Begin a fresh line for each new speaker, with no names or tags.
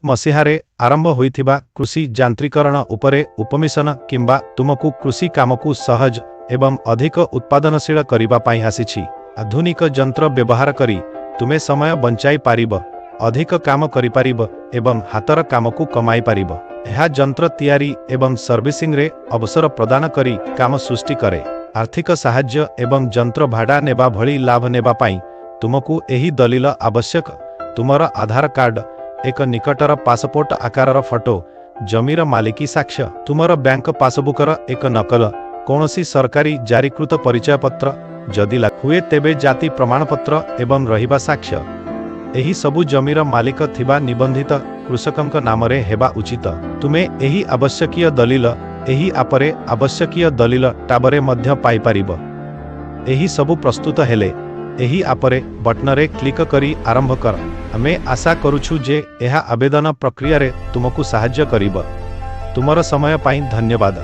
मसीहारे आरंभ होइथिबा कृषि जांत्रिकरण उपरे उपमिशन किंबा तुमको कृषि कामकु सहज एवं अधिक उत्पादनशील करिबा पाई आसीछि। आधुनिक यंत्र व्यवहार करी तुमे समय बंचाई पारिब, अधिक काम करि पारिब एवं हातर कामकु कमाई पारिब। यह यंत्र तैयारी एवं सर्विसिंग रे अवसर प्रदान करी काम सृष्टि करे। आर्थिक साहाय्य एवं यंत्र भाड़ा नेबा भली लाभ नेबा पाई तुमको एही दलील आवश्यक। तुमर आधार कार्ड, एक निकटर पासपोर्ट आकारर फोटो, जमीर मालिकी साक्ष्य, तुमर बैंक पासबुकर एक नकल, कौनसी सरकारी जारीकृत परिचय पत्र जदि हुए तेबे जाति प्रमाणपत्र एवं रहिबा साक्ष्य। एही सबु जमीर मालिक थिबा निबंधित कृषकंक नामरे हेबा उचित। तुमे एही आवश्यकीय दलील एही आपरे आवश्यकीय दलील टाबरे मध्य पाई पारिब। एही सबु प्रस्तुत हेले एही आपरे बटनरे क्लिक करी आरंभ कर। आमे आशा करूछु जे एहा आवेदन प्रक्रिया रे तुमको सहाय्य करिब। तुमर समय पाई धन्यवाद।